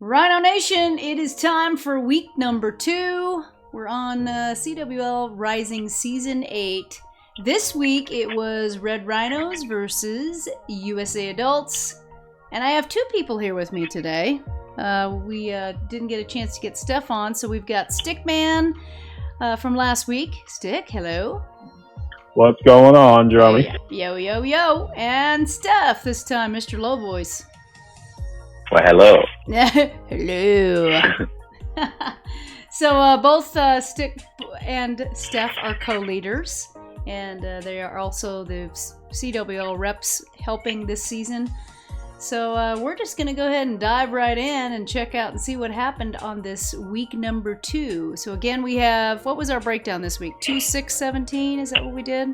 Rhino Nation, it is time for week number 2. We're on CWL Rising Season 8. This week it was Red Rhinos versus USA Adults. And I have 2 people here with me today. We didn't get a chance to get Stef on, so we've got Stickman from last week. Stick, hello. What's going on, Jeremy? Yo, yo, yo. And Stef this time, Mr. Low Voice. Well, hello. Hello. So both Stick and Stef are co-leaders, and they are also the CWL reps helping this season. So we're just going to go ahead and dive right in and check out and see what happened on this week number 2. So again, we have, what was our breakdown this week? 2, 6, 17? Is that what we did?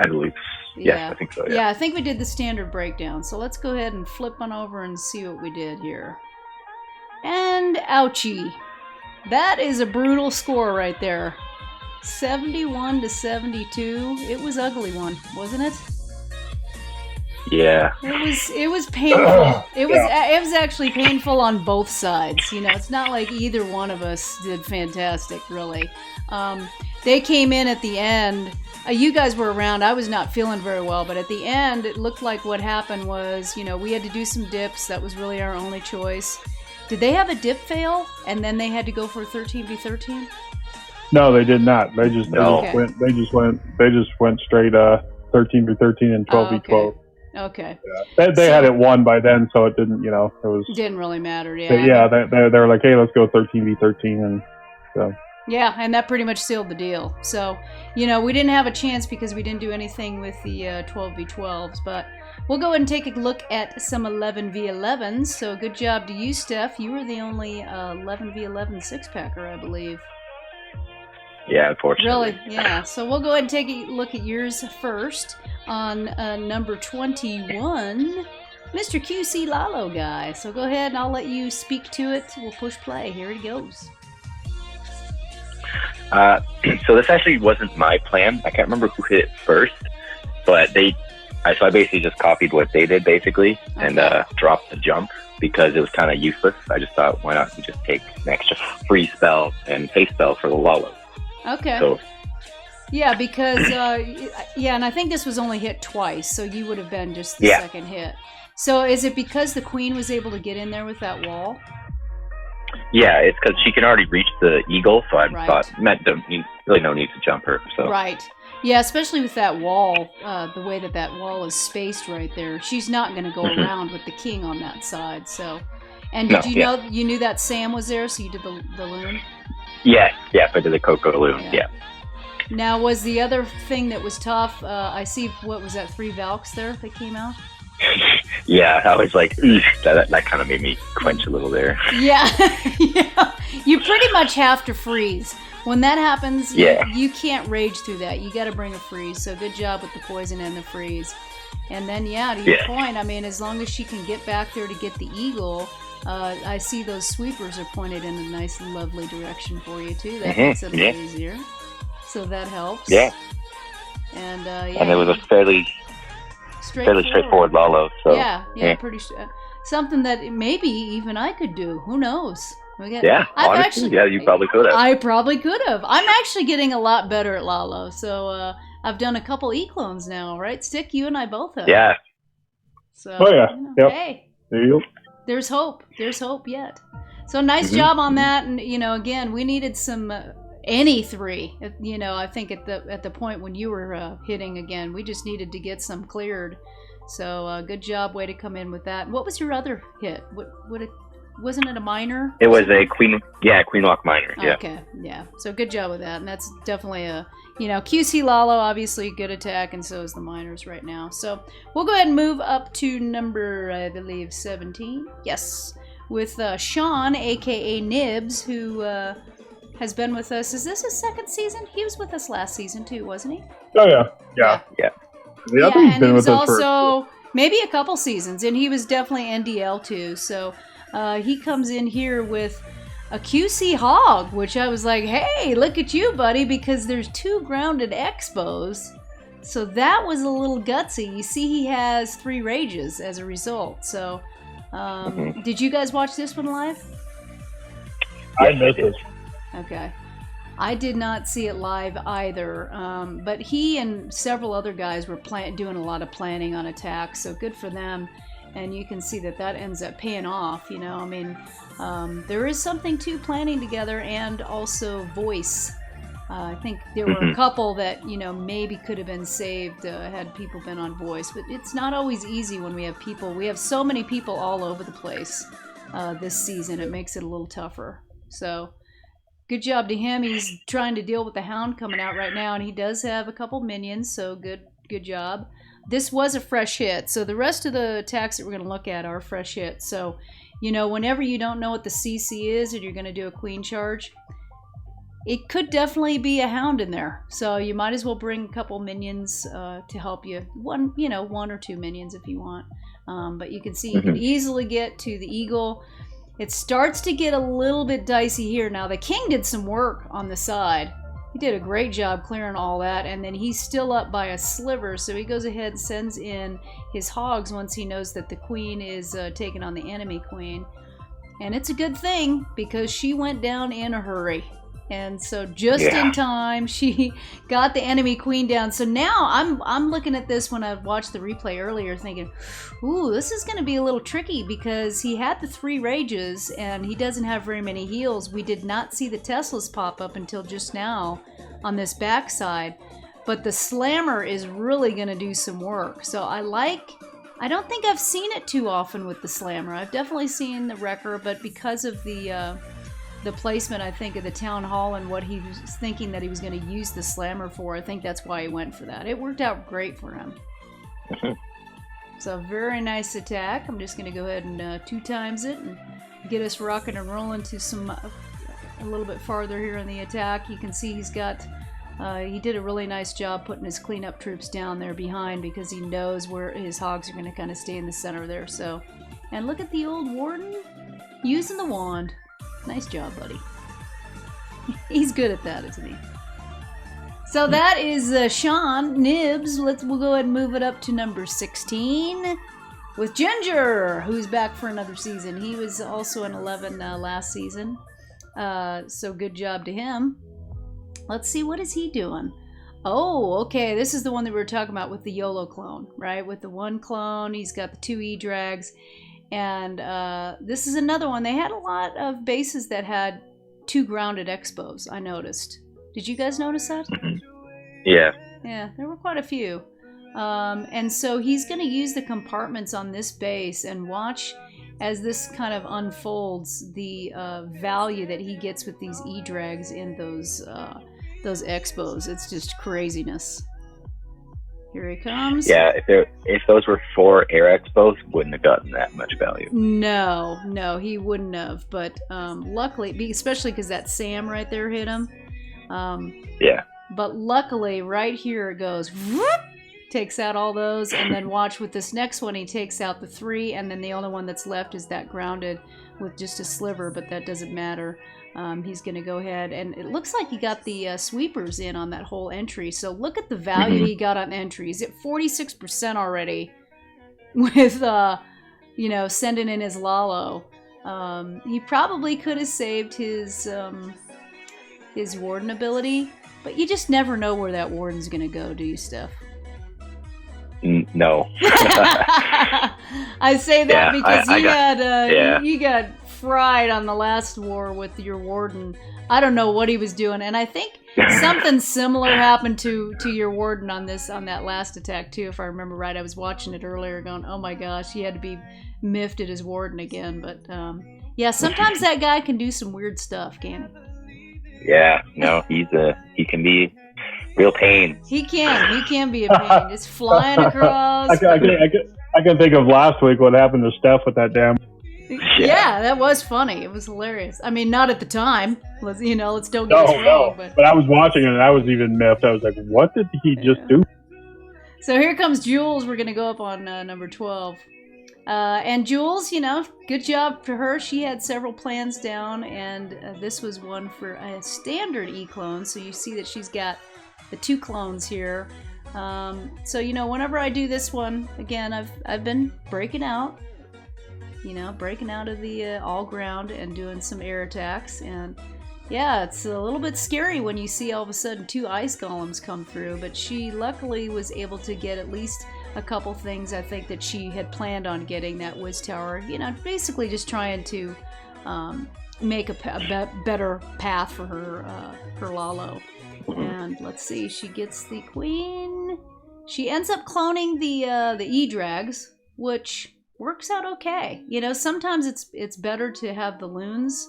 I believe. Yes, I think so, Yeah, I think we did the standard breakdown. So let's go ahead and flip on over and see what we did here. And ouchie. That is a brutal score right there. 71 to 72. It was an ugly one, wasn't it? Yeah. It was painful. It was actually painful on both sides. You know, it's not like either one of us did fantastic, really. They came in at the end. You guys were around. I was not feeling very well, but at the end, it looked like what happened was, you know, we had to do some dips. That was really our only choice. Did they have a dip fail, and then they had to go for 13v13? No, they did not. They just went straight 13v13 and 12v12. Okay. Yeah. They had it won by then, so it didn't. It didn't really matter. Yeah. They were like, hey, let's go 13v13, and so. Yeah, and that pretty much sealed the deal. So, we didn't have a chance because we didn't do anything with the 12v12s, but we'll go ahead and take a look at some 11v11s. So good job to you, Stef. You were the only 11v11 six-packer, I believe. Yeah, unfortunately. Really? Yeah. So we'll go ahead and take a look at yours first on number 21, Mr. QC Lalo guy. So go ahead and I'll let you speak to it. We'll push play. Here it goes. So this actually wasn't my plan. I can't remember who hit it first, but I basically just copied what they did basically and dropped the jump because it was kind of useless. I just thought, why not just take an extra free spell and haste spell for the lalo. Okay. So, yeah, because and I think this was only hit twice, so you would have been just the second hit. So is it because the queen was able to get in there with that wall? Yeah, it's because she can already reach the eagle, so I thought, really no need to jump her. So. Right. Yeah, especially with that wall, the way that wall is spaced right there. She's not going to go around with the king on that side. So, and did you knew that Sam was there, so you did the loon? Yeah, I did the Coco loon, yeah. Now, was the other thing that was tough, I see, what was that, 3 Valks there that came out? Yeah, I was like, that kind of made me quench a little there. Yeah, yeah. You pretty much have to freeze. When that happens, you can't rage through that. You got to bring a freeze. So good job with the poison and the freeze. And then, to your point, I mean, as long as she can get back there to get the eagle, I see those sweepers are pointed in a nice, lovely direction for you, too. That makes it a little easier. So that helps. Yeah. And, and it was a fairly straightforward lalo. So pretty something that maybe even I could do. Who knows? Honestly, you probably could have. I probably could have. I'm actually getting a lot better at lalo. So I've done a couple Eclones now, right? Stick, you and I both have. Yeah. So, hey, there you go. There's hope. There's hope yet. So nice job on that. And again, we needed some. Any 3, I think at the point when you were hitting again, we just needed to get some cleared. So good job, way to come in with that. What was your other hit? Wasn't it a minor? It was a queen walk minor. Yeah. Okay, yeah. So good job with that, and that's definitely a QC Lalo, obviously good attack, and so is the minors right now. So we'll go ahead and move up to number, I believe, 17. Yes, with Sean, aka Nibs, who. Has been with us. Is this his second season? He was with us last season too, wasn't he? Oh yeah. I think he's been with us also maybe a couple seasons, and he was definitely NDL too. So he comes in here with a QC Hog, which I was like, hey, look at you, buddy, because there's 2 grounded expos. So that was a little gutsy. You see, he has 3 rages as a result. So Did you guys watch this one live? I missed it. Okay. I did not see it live either, but he and several other guys were doing a lot of planning on attacks, so good for them. And you can see that ends up paying off, you know. I mean, there is something to planning together and also voice. I think there were a couple that, you know, maybe could have been saved had people been on voice, but it's not always easy when we have people. We have so many people all over the place this season. It makes it a little tougher. So good job to him. He's trying to deal with the Hound coming out right now, and he does have a couple minions, so good job. This was a fresh hit, so the rest of the attacks that we're going to look at are fresh hits. So, you know, whenever you don't know what the CC is and you're going to do a queen charge, it could definitely be a Hound in there. So you might as well bring a couple minions to help you. One or two minions if you want. But you can see you can easily get to the Eagle. It starts to get a little bit dicey here. Now, the King did some work on the side. He did a great job clearing all that, and then he's still up by a sliver, so he goes ahead and sends in his Hogs once he knows that the Queen is taking on the enemy Queen. And it's a good thing, because she went down in a hurry. And so just in time, she got the enemy Queen down. So now I'm looking at this when I watched the replay earlier thinking, ooh, this is going to be a little tricky because he had the 3 rages and he doesn't have very many heals. We did not see the Teslas pop up until just now on this backside. But the Slammer is really going to do some work. So I don't think I've seen it too often with the Slammer. I've definitely seen the Wrecker, but because of the placement, I think, of the Town Hall and what he was thinking that he was going to use the Slammer for, I think that's why he went for that. It worked out great for him. So, very nice attack. I'm just going to go ahead and 2 times it and get us rocking and rolling to a little bit farther here in the attack. You can see he's got, he did a really nice job putting his cleanup troops down there behind because he knows where his Hogs are going to kind of stay in the center there. So, and look at the old Warden using the wand. Nice job, buddy. He's good at that, isn't he? So that is Sean Nibs. We'll go ahead and move it up to number 16 with Ginger, who's back for another season. He was also in 11 last season. So good job to him. Let's see, what is he doing? Oh, okay. This is the one that we were talking about with the Yolotrone, right? With the 1 clone, he's got the 2 E-Drags. And this is another one. They had a lot of bases that had 2 grounded expos, I noticed. Did you guys notice that? Yeah. Yeah, there were quite a few. And so he's going to use the compartments on this base and watch as this kind of unfolds the value that he gets with these E-Drags in those expos. It's just craziness. Here he comes. Yeah, if those were 4 air expos, wouldn't have gotten that much value. No, he wouldn't have. But luckily, especially because that Sam right there hit him. Yeah. But luckily, right here it goes. Whoop, takes out all those, and then watch with this next one, he takes out the 3, and then the only one that's left is that grounded with just a sliver, but that doesn't matter. He's going to go ahead, and it looks like he got the sweepers in on that whole entry. So look at the value he got on entries at 46% already with, sending in his lalo. He probably could have saved his warden ability, but you just never know where that warden's going to go, do you, Steph? No. I say that because you got fried on the last war with your warden. I don't know what he was doing, and I think something similar happened to your warden on that last attack too, if I remember right. I was watching it earlier going, oh my gosh, he had to be miffed at his warden again. But sometimes that guy can do some weird stuff, can't he? Yeah, no, he can be real pain. He can be a pain. Just flying across. I can think of last week what happened to Steph with that damn. Yeah, that was funny. It was hilarious. I mean, not at the time. Let's don't get us wrong. No. But I was watching it and I was even miffed. I was like, what did he just do? So here comes Jules. We're going to go up on number 12. And Jules, good job for her. She had several plans down, and this was one for a standard E-clone. So you see that she's got the 2 clones here. So, whenever I do this one, again, I've been breaking out. you know, breaking out of the all ground and doing some air attacks. And yeah, it's a little bit scary when you see all of a sudden 2 ice golems come through, but she luckily was able to get at least a couple things I think that she had planned on getting, that Wiz Tower, you know, basically just trying to make a better path for her Lalo. And let's see, she gets the queen. She ends up cloning the E-Drags, which works out okay. You know, sometimes it's better to have the loons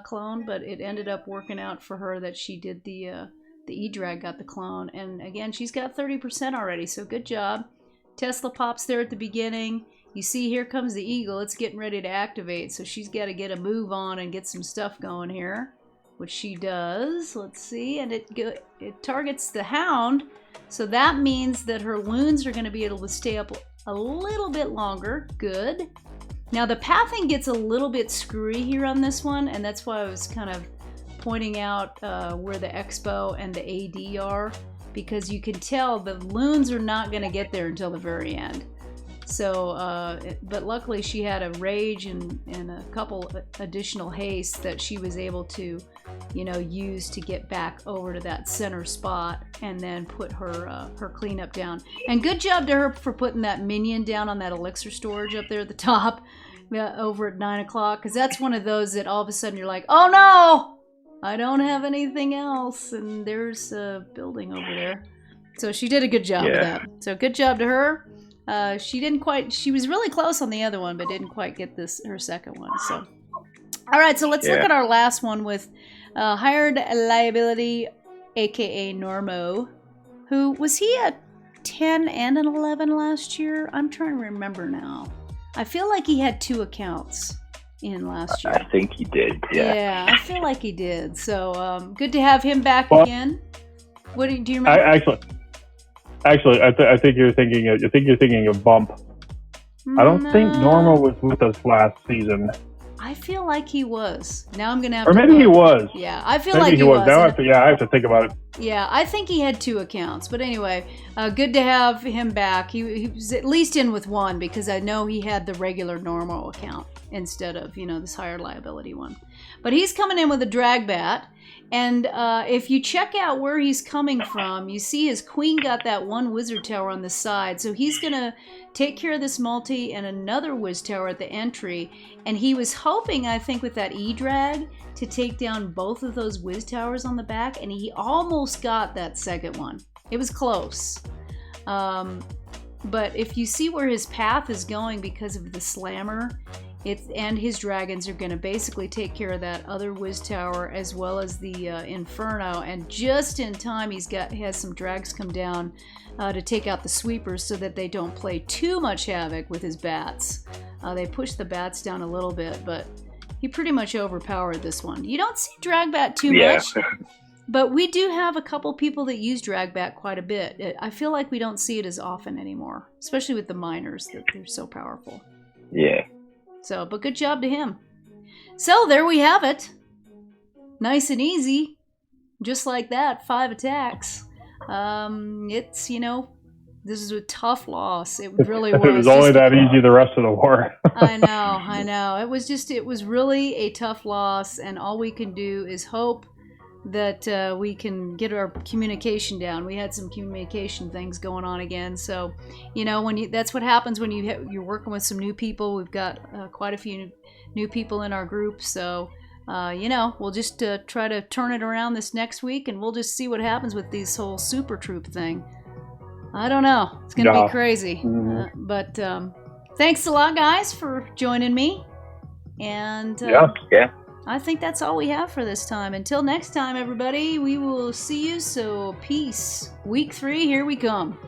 clone, but it ended up working out for her that she did the E-Drag got the clone. And again, she's got 30% already, so good job. Tesla pops there at the beginning. You see, here comes the eagle. It's getting ready to activate, so she's got to get a move on and get some stuff going here, which she does. Let's see, and it targets the hound, so that means that her loons are going to be able to stay up a little bit longer. Good. Now the pathing gets a little bit screwy here on this one, and that's why I was kind of pointing out where the Expo and the AD are, because you can tell the loons are not going to get there until the very end. So, but luckily she had a rage and a couple additional haste that she was able to, you know, use to get back over to that center spot and then put her cleanup down. And good job to her for putting that minion down on that elixir storage up there at the top over at 9 o'clock, because that's one of those that all of a sudden you're like, oh no! I don't have anything else, and there's a building over there. So she did a good job with that. So good job to her. She was really close on the other one, but didn't quite get her second one. So, all right, so let's look at our last one with Hired Liability, aka Normo, who was he a 10 and an 11 last year? I'm trying to remember now. I feel like he had 2 accounts in last year. I think he did. Yeah, I feel like he did. So good to have him back again. What do you remember? Actually, I think you're thinking of Bump. I don't think Normo was with us last season. I feel like he was. Now I'm gonna have. Or to maybe he was. Yeah, I feel like he was. Now I have to think about it. Yeah, I think he had 2 accounts. But anyway, good to have him back. He was at least in with one, because I know he had the regular Normo account instead of, you know, this Hired Liability one. But he's coming in with a Dragbat. And if you check out where he's coming from, you see his queen got that 1 wizard tower on the side. So he's going to take care of this multi and another wiz tower at the entry. And he was hoping, I think, with that E-Drag to take down both of those wiz towers on the back. And he almost got that second one. It was close. But if you see where his path is going because of the slammer, and his dragons are going to basically take care of that other Wiz Tower as well as the Inferno, and just in time he has some drags come down to take out the sweepers so that they don't play too much havoc with his bats. They push the bats down a little bit, but he pretty much overpowered this one. You don't see Dragbat too much, but we do have a couple people that use Dragbat quite a bit. I feel like we don't see it as often anymore, especially with the miners, that they're so powerful. Yeah. So, but good job to him. So, there we have it. Nice and easy. Just like that, 5 attacks. It's, you know, this is a tough loss. It really was. It was only that easy the rest of the war. I know. It was really a tough loss, and all we can do is hope that we can get our communication down. We had some communication things going on again, so you know, that's what happens when you're working with some new people. We've got quite a few new people in our group, so you know, we'll just try to turn it around this next week, and we'll just see what happens with this whole super troop thing. I don't know, it's gonna be crazy. But thanks a lot, guys, for joining me, and I think that's all we have for this time. Until next time, everybody, we will see you. So peace. Week 3, here we come.